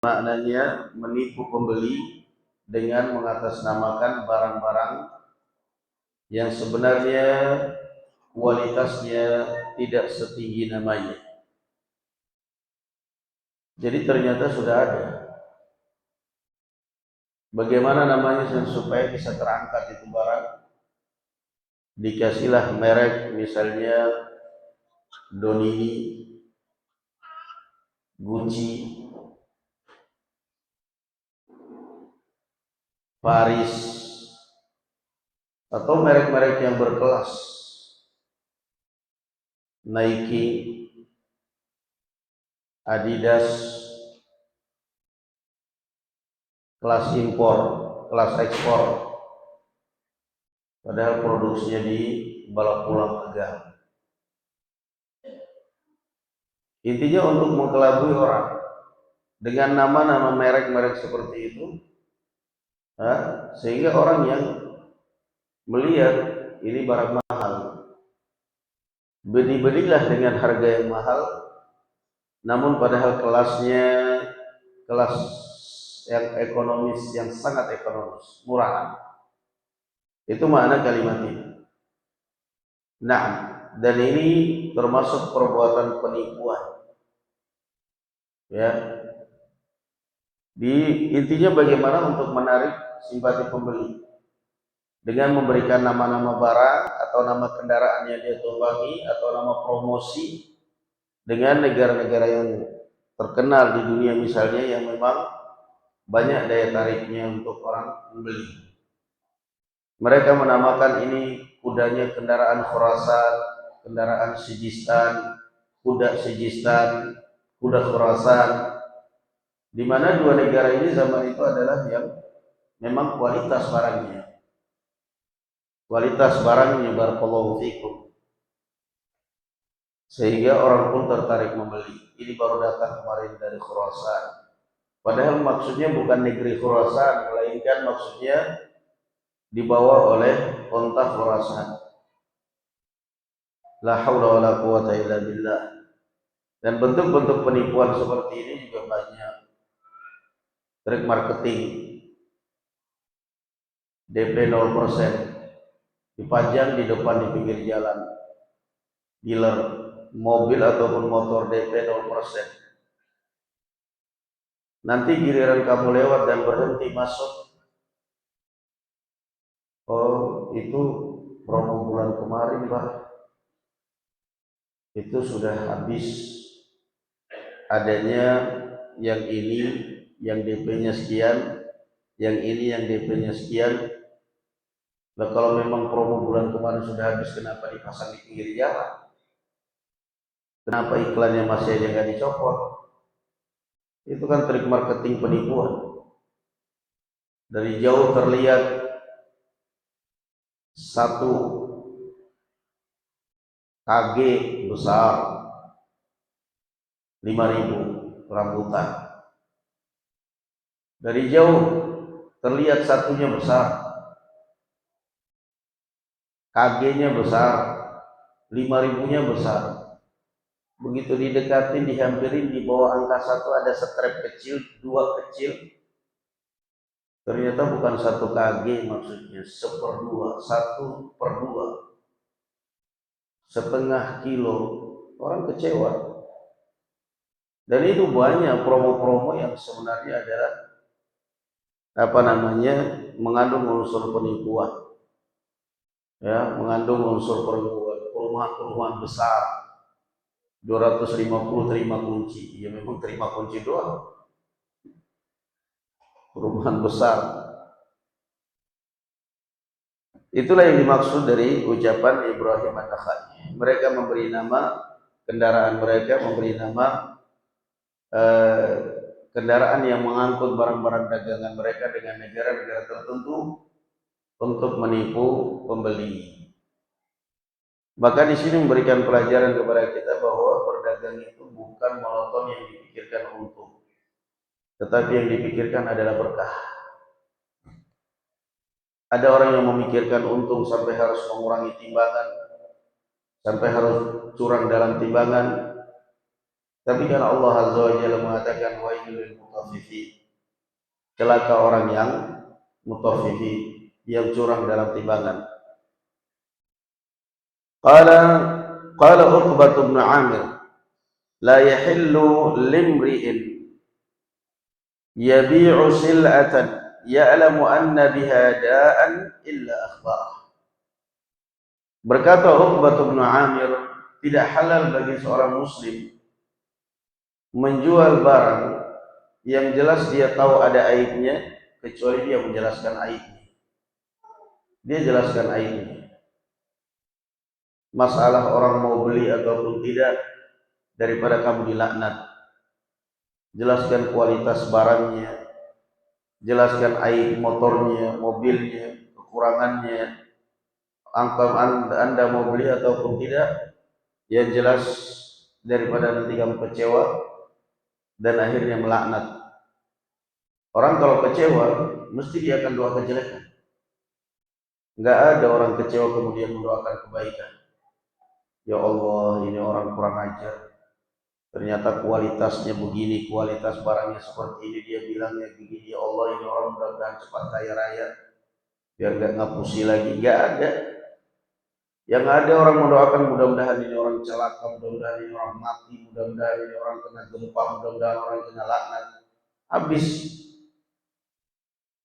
Maknanya menipu pembeli dengan mengatasnamakan barang-barang yang sebenarnya kualitasnya tidak setinggi namanya. Jadi ternyata sudah ada. Bagaimana namanya supaya bisa terangkat itu barang? Dikasihlah merek misalnya Donini, Gucci, Paris, atau merek-merek yang berkelas, Nike, Adidas, kelas impor, kelas ekspor, padahal produksinya di balok pulang tegal. Intinya untuk mengkelabui orang dengan nama-nama merek-merek seperti itu, sehingga orang yang melihat ini barang mahal, beli-belilah dengan harga yang mahal, namun padahal kelasnya kelas yang ekonomis, yang sangat ekonomis, murah. Itu makna kalimat ini. Nah, dan ini termasuk perbuatan penipuan. Ya, intinya bagaimana untuk menarik simpati pembeli dengan memberikan nama-nama barang atau nama kendaraan yang dia tumpangi atau nama promosi dengan negara-negara yang terkenal di dunia misalnya yang memang banyak daya tariknya untuk orang membeli. Mereka menamakan ini kudanya kendaraan Khurasan, kendaraan Sijistan, kuda Sijistan, kuda Khurasan, di mana dua negara ini zaman itu adalah yang memang kualitas barangnya. Kualitas barangnya barakallahu fikum. Sehingga orang pun tertarik membeli. Ini baru datang kemarin dari Khurasan. Padahal maksudnya bukan negeri Khurasan, melainkan maksudnya dibawa oleh onta Khurasan. La haula wala quwata illa billah. Dan bentuk-bentuk penipuan seperti ini juga banyak. Trik marketing, DP 0%, dipajang di depan di pinggir jalan, dealer mobil ataupun motor DP 0%. Nanti giliran kamu lewat dan berhenti masuk, oh itu promo bulan kemarin Pak, itu sudah habis, adanya yang ini yang DP-nya sekian, yang ini yang DP-nya sekian. Nah, kalau memang promo bulan kemarin sudah habis, kenapa dipasang di pinggir jalan? Kenapa iklannya masih aja nggak dicopot? Itu kan trik marketing penipuan. Dari jauh terlihat satu KG besar 5.000 rambutan. Dari jauh terlihat satunya besar, KG-nya besar, 5.000-nya besar. Begitu didekatin, dihampirin, di bawah angka 1 ada strap kecil, 2 kecil. Ternyata bukan 1 kg maksudnya, 1/2, 1/2, setengah kilo. Orang kecewa. Dan itu banyak promo-promo yang sebenarnya adalah mengandung unsur penipuan. Ya, mengandung unsur penipuan. Perumahan-perumahan besar, 250 terima kunci. Ya memang terima kunci doang. Perumahan besar. Itulah yang dimaksud dari ucapan Ibrahim An-Nakhai. Mereka memberi nama kendaraan mereka, memberi nama kendaraan yang mengangkut barang-barang dagangan mereka dengan negara-negara tertentu untuk menipu pembeli. Maka di sini memberikan pelajaran kepada kita bahwa berdagang itu bukan monoton yang dipikirkan untung, tetapi yang dipikirkan adalah berkah. Ada orang yang memikirkan untung sampai harus mengurangi timbangan, sampai harus curang dalam timbangan, Tapi kan Allah Azza wa Jalla mengatakan wailul lil mutaffifin. Celaka orang yang mutaffifin, yang curang dalam timbangan. Qala qala Uqbah bin Amir, la yahillu limri'in yabi'u sil'atan ya'lamu anna biha da'an illa akhbarah. Berkata Uqbah bin Amir, tidak halal bagi seorang muslim menjual barang yang jelas dia tahu ada aibnya, kecuali dia menjelaskan aibnya. Dia jelaskan aibnya. Masalah orang mau beli ataupun tidak, daripada kamu dilaknat. Jelaskan kualitas barangnya, jelaskan aib motornya, mobilnya, kekurangannya, Anda mau beli ataupun tidak, yang jelas daripada nanti kamu kecewa dan akhirnya melaknat. Orang kalau kecewa, mesti dia akan doa kejelekan. Enggak ada orang kecewa kemudian mendoakan kebaikan. Ya Allah, ini orang kurang ajar. Ternyata kualitasnya begini, kualitas barangnya seperti ini, dia bilangnya begini. Ya Allah, ini orang mudah-mudahan cepat kaya raya, biar gak ngapusi lagi. Gak ada. Yang ada orang mendoakan mudah-mudahan ini orang celaka, mudah-mudahan ini orang mati, mudah-mudahan ini orang kena gempa, mudah-mudahan orang kena laknat. Habis.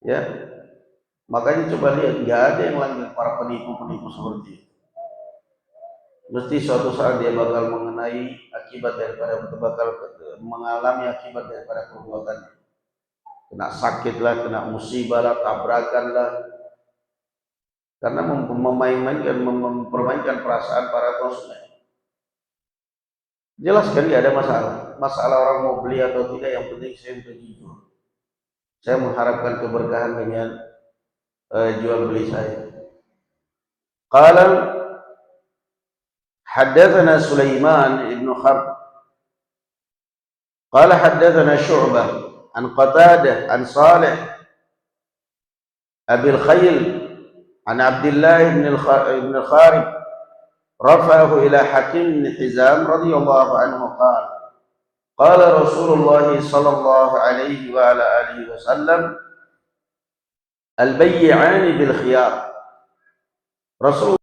Ya. Makanya coba lihat, gak ada yang langit para penipu-penipu seperti itu. Mesti suatu saat dia bakal mengenai akibat daripada mengalami akibat daripada perbuatannya. Kena sakit lah, kena musibah lah, tabrakan lah. Karena mempermainkan perasaan para konsumen. Jelas kan tidak ada masalah. Masalah orang mau beli atau tidak, yang penting saya sudah jujur. Saya mengharapkan keberkahan dengan jual beli saya. Qala حدثنا سليمان بن حرب قال حدثنا شعبة عن قتادة عن صالح أبي الخيل عن عبد الله بن الخارب رفعه إلى حكيم بن حزام رضي الله عنه قال قال رسول الله صلى الله عليه وعلى آله وسلم البيعان بالخيار. Rasul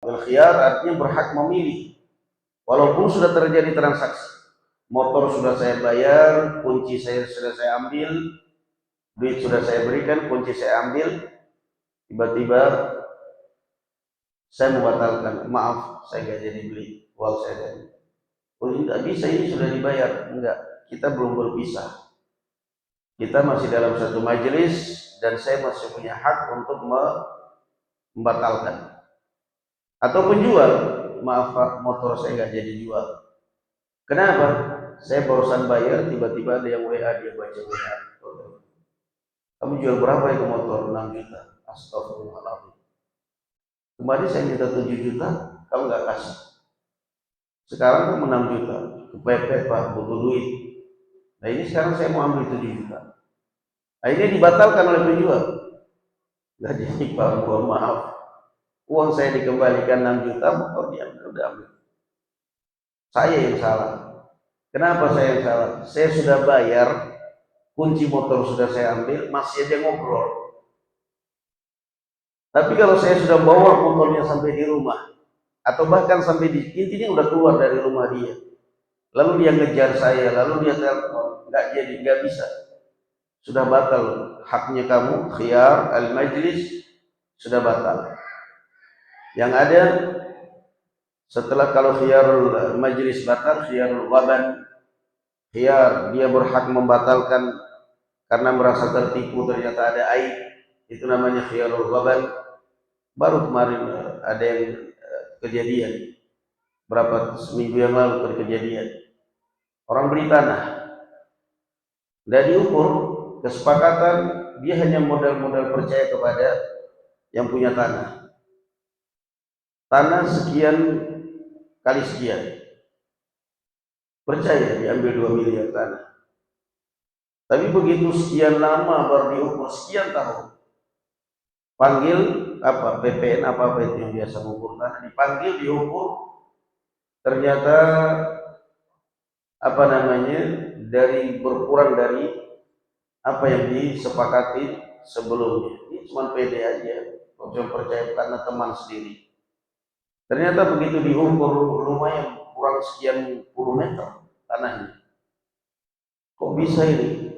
Al-khiyar artinya berhak memilih. Walaupun sudah terjadi transaksi. Motor sudah saya bayar, kunci sudah saya ambil, duit sudah saya berikan, kunci saya ambil. Tiba-tiba saya membatalkan, maaf, saya nggak jadi beli, uang saya jadi. Oh, tidak bisa, ini sudah dibayar. Enggak, kita belum berpisah. Kita masih dalam satu majelis dan saya masih punya hak untuk membatalkan. Atau penjual, maaf Pak, motor saya nggak jadi jual. Kenapa? Saya barusan bayar, tiba-tiba ada yang WA, dia baca WA. Kamu jual berapa itu motor? 6 juta. Astagfirullahaladzim. Kemarin saya minta 7 juta, kamu nggak kasih. Sekarang kamu 6 juta. Kepepet Pak, butuh duit. Nah ini sekarang saya mau ambil 7 juta. Akhirnya dibatalkan oleh penjual. Nggak jadi Pak, mohon maaf. Uang saya dikembalikan 6 juta, motor dia udah ambil. Saya yang salah. Kenapa saya yang salah? Saya sudah bayar kunci motor sudah saya ambil, masih aja ngobrol. Tapi kalau saya sudah bawa motornya sampai di rumah, atau bahkan sampai di intinya udah keluar dari rumah dia, lalu dia ngejar saya, lalu dia telepon, nggak jadi, nggak bisa, sudah batal haknya kamu, khiyar al-majlis sudah batal. Yang ada setelah kalau khiyarul majlis batal, khiyarul waban, khiyar dia berhak membatalkan karena merasa tertipu ternyata ada aib, itu namanya khiyarul waban. Baru kemarin ada yang kejadian berapa seminggu yang lalu kejadian orang beli tanah, tidak diukur kesepakatan, dia hanya modal-modal percaya kepada yang punya tanah sekian kali sekian, percaya diambil 2 miliar tanah. Tapi begitu sekian lama baru diukur sekian tahun, panggil apa PPN apa itu yang biasa mengukur tanah, dipanggil diukur, ternyata apa namanya dari berkurang dari apa yang disepakati sebelumnya. Ini cuma pede aja, cuma percaya karena teman sendiri. Ternyata begitu diukur lumayan kurang sekian puluh meter tanahnya. Kok bisa ini?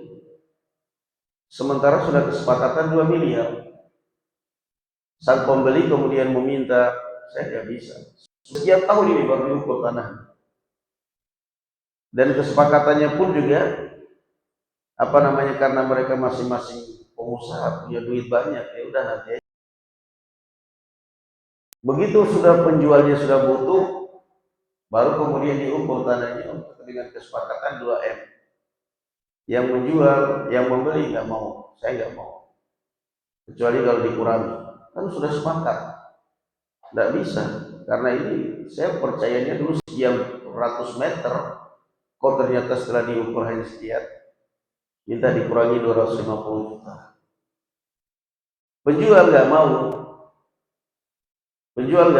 Sementara sudah kesepakatan 2 miliar. Sang pembeli kemudian meminta, saya nggak bisa. Setiap tahun ini baru diukur tanah. Dan kesepakatannya pun juga apa namanya karena mereka masing-masing pengusaha punya duit banyak, ya udah nanti. Begitu sudah penjualnya sudah butuh, baru kemudian diukur tanahnya dengan kesepakatan 2M. Yang menjual, yang membeli nggak mau, saya nggak mau. Kecuali kalau dikurangi, kan sudah sepakat. Nggak bisa, karena ini saya percayanya dulu sekian ratus meter, kok ternyata setelah diukur hanya sekian, minta dikurangi 250 juta. Penjual nggak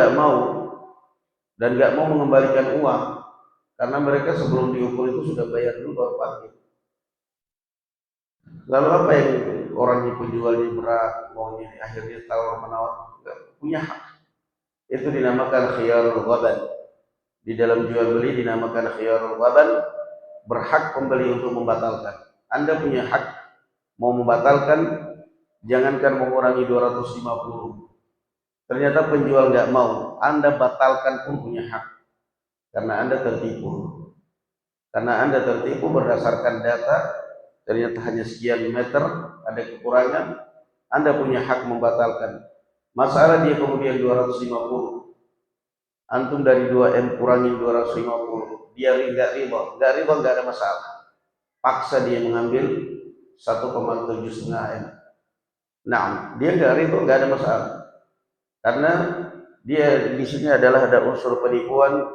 mau, dan nggak mau mengembalikan uang, karena mereka sebelum diukur itu sudah bayar dulu baru panggil. Lalu apa yang orang penjualnya berat, maunya akhirnya tawar menawar, nggak punya hak. Itu dinamakan khiyarul ghaban. Di dalam jual beli dinamakan khiyarul ghaban, berhak pembeli untuk membatalkan. Anda punya hak mau membatalkan, jangankan mengurangi 250. Ternyata penjual nggak mau, Anda batalkan pun punya hak. Karena Anda tertipu berdasarkan data, ternyata hanya sekian meter, ada kekurangan, Anda punya hak membatalkan. Masalah dia kemudian 250, antum dari 2M kurangin 250, dia nggak riba, nggak ada masalah. Paksa dia mengambil 1,75 M. Nah, dia nggak riba, nggak ada masalah. Karena dia di sini adalah ada unsur penipuan,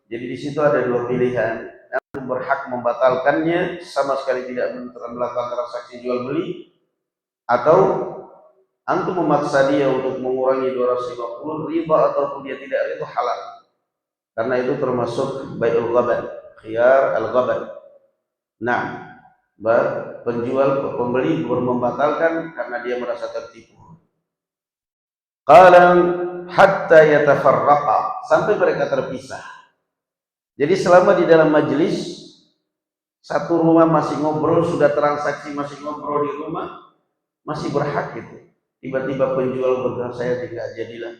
jadi di situ ada dua pilihan. Antum berhak membatalkannya sama sekali tidak melakukan transaksi jual beli, atau antum memaksa dia untuk mengurangi 250, riba ataupun dia tidak riba halal. Karena itu termasuk bai'ul ghaban, khiyar al-ghaban. Nah, pembeli membatalkan karena dia merasa tertipu. Qala hatta yatafarraqa, sampai mereka terpisah. Jadi selama di dalam majelis satu rumah masih ngobrol, sudah transaksi masih ngobrol di rumah, masih berhak itu. Tiba-tiba penjual berkata, saya tidak jadilah,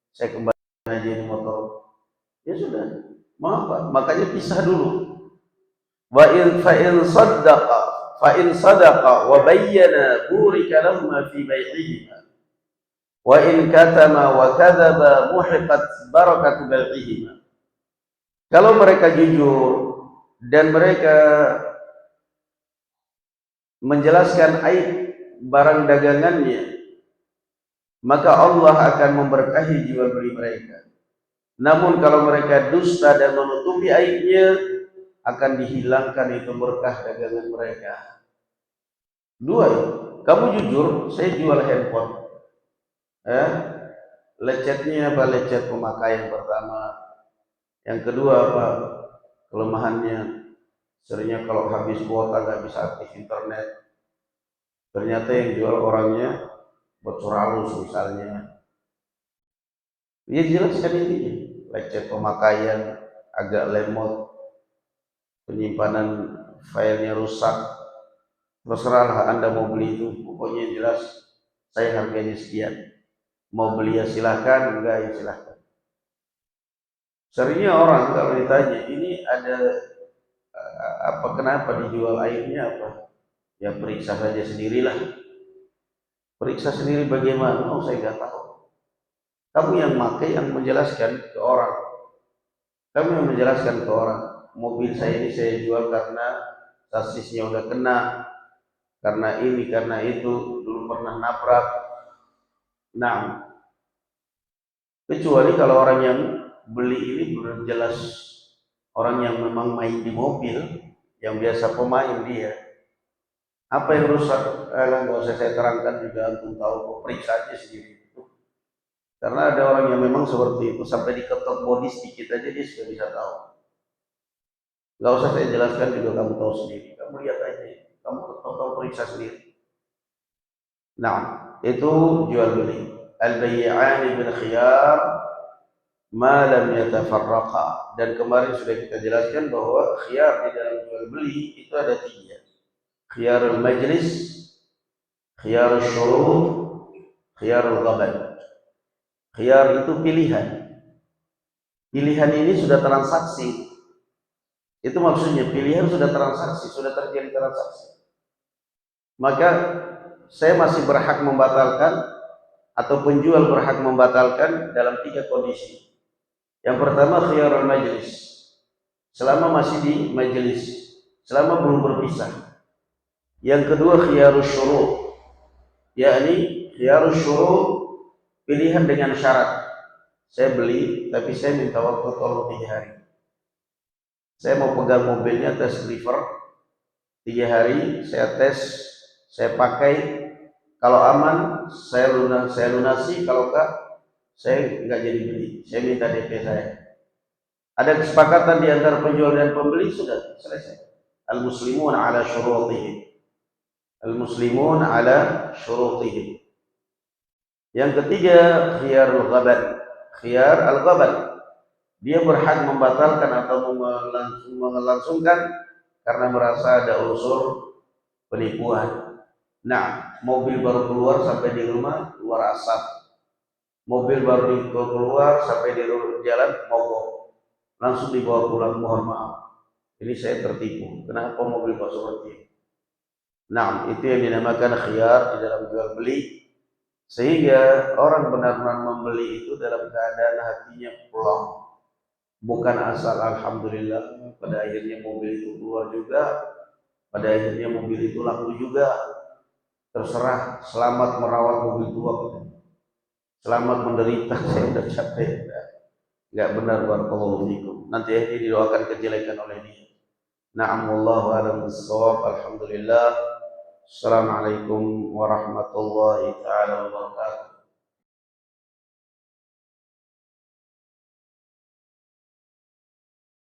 saya kembali aja di motor. Ya sudah, maaf, makanya pisah dulu. Wa in fa in sadaqa wa bayyana burika lahum fi bai'ihima. Wa in katama wa kadzaba muhiqat barakatu bai'ihima. Kalau mereka jujur dan mereka menjelaskan aib barang dagangannya, maka Allah akan memberkahi jual beli mereka. Namun kalau mereka dusta dan menutupi aibnya, akan dihilangkan itu berkah dagangan mereka. Dua, kamu jujur, saya jual handphone. Lecetnya apa? Lecet pemakaian pertama. Yang kedua apa? Kelemahannya seringnya kalau habis kuota nggak bisa aktif internet. Ternyata yang jual orangnya bocor halus misalnya. Dia jelaskan ini, lecet pemakaian, agak lemot, penyimpanan filenya rusak. Terserahlah Anda mau beli itu, pokoknya jelas saya harganya sekian. Mau beli ya silahkan, enggak ya silahkan. Seringnya orang kalau ditanya, ini ada apa, kenapa dijual airnya apa? Ya periksa saja sendirilah. Periksa sendiri bagaimana? Oh saya nggak tahu. Kamu yang pakai yang menjelaskan ke orang. Kamu yang menjelaskan ke orang. Mobil saya ini saya jual karena sasisnya udah kena, karena ini, karena itu, dulu pernah nabrak. Nah, kecuali kalau orang yang beli ini benar jelas orang yang memang main di mobil, yang biasa pemain dia. Apa yang rusak? Nggak usah saya terangkan juga, antum tahu, periksa aja sendiri. Karena ada orang yang memang seperti itu, sampai diketok bodi sedikit aja dia sudah bisa tahu. Nggak usah saya jelaskan juga, kamu tahu sendiri. Kamu lihat aja, kamu ketok, periksa sendiri. Nah, itu jual beli. Al-bay'ani bil khiyar ma lam yatafarraqa. Dan kemarin sudah kita jelaskan bahwa khiyar di dalam jual beli itu ada 3. Khiyarul majlis, khiyarul syurut, khiyarul ghaban. Khiyar itu pilihan. Pilihan ini sudah transaksi. Itu maksudnya pilihan sudah transaksi, sudah terjadi transaksi. Maka saya masih berhak membatalkan atau penjual berhak membatalkan dalam 3 kondisi. Yang pertama khiyarul majlis, selama masih di majelis, selama belum berpisah. Yang kedua khiyarul syurut, yakni khiyarul syurut, pilihan dengan syarat. Saya beli tapi saya minta waktu tolong 3 hari. Saya mau pegang mobilnya, tes driver 3 hari, saya tes, saya pakai. Kalau aman saya lunasi, kalau enggak saya enggak jadi beli, saya minta DP saya. Ada kesepakatan di antara penjual dan pembeli, sudah selesai. Al-muslimun ala syurutihim. Al-muslimun ala syurutihim. Yang ketiga khiyarul ghaban. Khiyar al-ghaban, dia berhak membatalkan atau melangsungkan karena merasa ada unsur penipuan. Nah, mobil baru keluar sampai di rumah keluar asap. Mobil baru keluar sampai di jalan mogok. Langsung dibawa pulang, mohon maaf. Ini saya tertipu. Kenapa mobil kok seperti ini? Nah, itu yang dinamakan khiyar di dalam jual beli. Sehingga orang benar-benar membeli itu dalam keadaan hatinya plong. Bukan asal alhamdulillah pada akhirnya mobil itu keluar juga, pada akhirnya mobil itu laku juga. Terserah, selamat merawat mobil tua, selamat menderita, saya udah capek. Nggak benar, barakallahu fikum. Nanti ini didoakan kejelekan oleh dia. Na'am, wallahu a'lam bissawab. Alhamdulillah. Assalamualaikum warahmatullahi taala wabarakatuh.